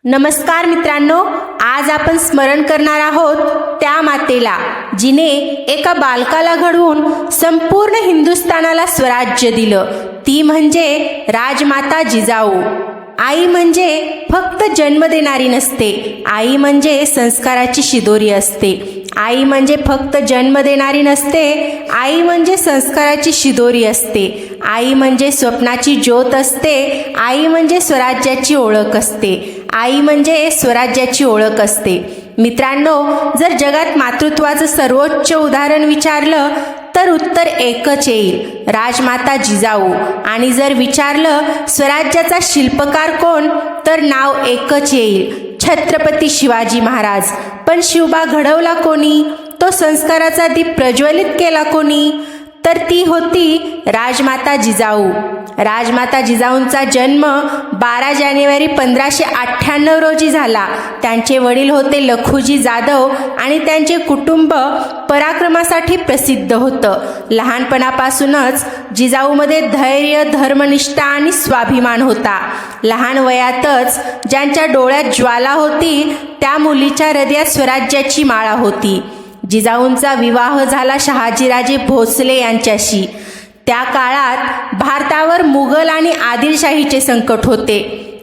नमस्कार मित्रांनो, आज आपण स्मरण करणार आहोत त्या मातेला जिने एका बालकाला घडवून संपूर्ण हिंदुस्थानाला स्वराज्य दिलं। ती म्हणजे राजमाता जिजाऊ। आई म्हणजे फक्त जन्म देणारी नसते, आई म्हणजे संस्काराची शिदोरी असते। आई म्हणजे फक्त जन्म देणारी नसते, आई म्हणजे संस्काराची शिदोरी असते। आई म्हणजे स्वप्नाची ज्योत असते, आई म्हणजे स्वराज्याची ओळख असते। आई म्हणजे स्वराज्याची ओळख असते। मित्रांनो, जर जगात मातृत्वाचं सर्वोच्च उदाहरण विचारलं तर उत्तर एकच येईल, राजमाता जिजाऊ। आणि जर विचारलं स्वराज्याचा शिल्पकार कोण, तर नाव एकच येईल, छत्रपती शिवाजी महाराज। पण शिवबा घडवला कोणी, तो संस्काराचा दीप प्रज्वलित केला कोणी, तर ती होती राजमाता जिजाऊ। राजमाता जिजाऊंचा जन्म 12 जानेवारी 1598 रोजी झाला। त्यांचे वडील होते लखुजी जाधव आणि त्यांचे कुटुंब पराक्रमासाठी प्रसिद्ध होतं। लहानपणापासूनच जिजाऊमध्ये धैर्य, धर्मनिष्ठा आणि स्वाभिमान होता। लहान वयातच ज्यांच्या डोळ्यात ज्वाला होती, त्या मुलीच्या हृदयात स्वराज्याची माळा होती। जिजाऊंचा विवाह झाला शहाजीराजे भोसले यांच्याशी। त्या काळात भारतावर मुघल आणि आदिलशाहीचे संकट होते।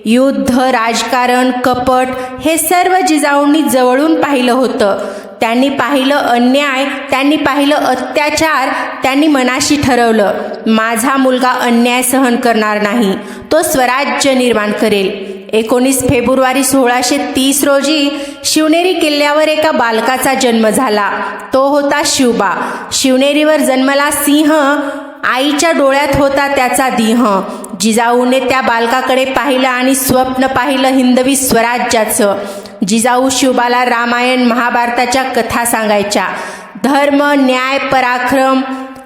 युद्ध, राजकारण, कपट हे सर्व जिजाऊंनी जवळून पाहिलं होतं। त्यांनी पाहिलं अन्याय, त्यांनी पाहिलं अत्याचार। त्यांनी मनाशी ठरवलं, माझा मुलगा अन्याय सहन करणार नाही, तो स्वराज्य निर्माण करेल। 19 फेब्रुवारी 1630 रोजी शिवनेरी किल्ल्यावर एका बालकाचा जन्म झाला। तो होता शिवबा। शिवनेरीवर जन्मला सिंह, आईच्या डोळ्यात होता त्याचा दिह। जिजाऊने त्या बालकाकडे पाहिलं आणि स्वप्न पाहिलं हिंदवी स्वराज्याचं। जिजाऊ शिवबाला रामायण, महाभारताच्या कथा सांगायच्या। धर्म, न्याय, पराक्रम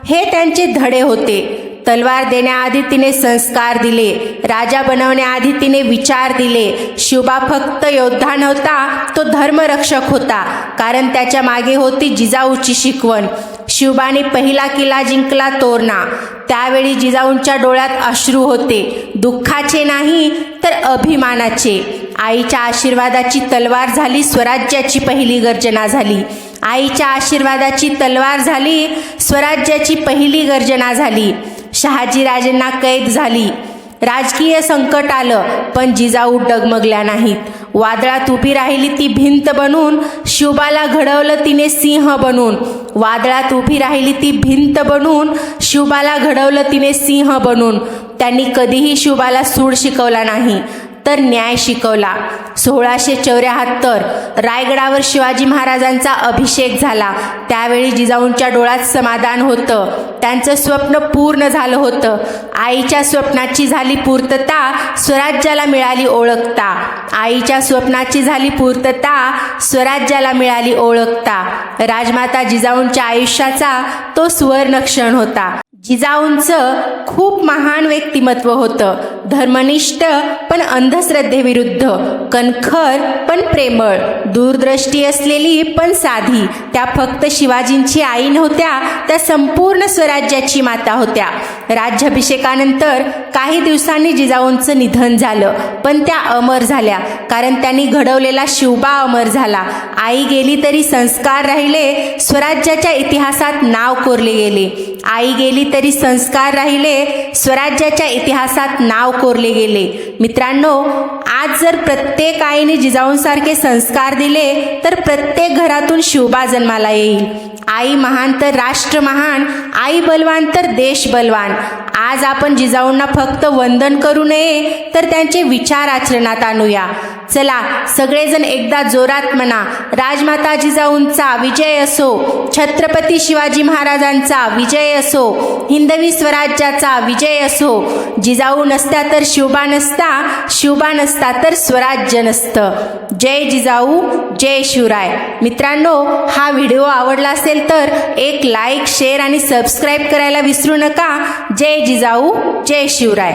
हे त्यांचे धडे होते। तलवार देण्याआधी तिने संस्कार दिले, राजा बनवण्याआधी तिने विचार दिले। शिवबा फक्त योद्धा नव्हता, तो धर्मरक्षक होता, कारण त्याच्या मागे होती जिजाऊची शिकवण। शिवबाने पहिला किल्ला जिंकला, तोरणा। त्यावेळी जिजाऊंच्या डोळ्यात अश्रू होते, दुःखाचे नाही तर अभिमानाचे। आईच्या आशीर्वादाची तलवार झाली, स्वराज्याची पहिली गर्जना झाली। आईच्या आशीर्वादाची तलवार झाली, स्वराज्याची पहिली गर्जना झाली। शहाजीराजेंना कैद झाली, राजकीय संकट आलं, पण जिजाऊ डगमगल्या नाहीत। वादळात उभी राहिली ती भिंत बनून, शिवबाला घडवलं तिने सिंह बनून। वादळात उभी राहिली ती भिंत बनून, शिवबाला घडवलं तिने सिंह बनून। त्यांनी कधीही शिवबाला सूड शिकवला नाही, तर न्याय शिकवला। 1674 रायगडावर शिवाजी महाराजांचा अभिषेक झाला। त्यावेळी जिजाऊंच्या डोळ्यात समाधान होतं, त्यांचं स्वप्न पूर्ण झालं होतं। आईच्या स्वप्नाची झाली पूर्तता, स्वराज्याला मिळाली ओळखता। आईच्या स्वप्नाची झाली पूर्तता, स्वराज्याला मिळाली ओळखता। राजमाता जिजाऊंच्या आयुष्याचा तो सुवर्ण क्षण होता। जिजाऊंचं खूप महान व्यक्तिमत्व होतं, धर्मनिष्ठ पण अंधश्रद्धेविरुद्ध, कणखर पण प्रेमळ, दूरदृष्टी असलेली पण साधी। त्या फक्त शिवाजींची आई नव्हत्या, त्या संपूर्ण स्वराज्याची माता होत्या। राज्याभिषेकानंतर काही दिवसांनी जिजाऊंचं निधन झालं, पण त्या अमर झाल्या, कारण त्यांनी घडवलेला शिवबा अमर झाला। आई गेली तरी संस्कार राहिले, स्वराज्याच्या इतिहासात नाव कोरले गेले। आई गेली तरी संस्कार राहिले, स्वराज्याच्या इतिहासात नाव कोरले गेले। मित्रांनो, आज जर प्रत्येक आईने जिजाऊंसारखे संस्कार दिले, तर प्रत्येक घरातून शिवबा जन्माला येईल। आई महान तर राष्ट्र महान, आई बलवान तर देश बलवान। आज आपण जिजाऊंना फक्त वंदन करू नये, तर त्यांचे विचार आचरणात आणूया। चला सगळेजण एकदा जोरात म्हणा, राजमाता जिजाऊंचा विजय असो, छत्रपती शिवाजी महाराजांचा विजय असो, हिंदवी स्वराज्याचा विजय असो। जिजाऊ नसत्या तर शिवबा नसता, शिवबा नसता तर स्वराज्य नसतं। जय जिजाऊ, जय शिवराय। मित्रांनो, हा व्हिडिओ आवडला असेल तर एक लाईक, शेअर आणि सबस्क्राईब करायला विसरू नका। जय जिजाऊ, जय शिवराय।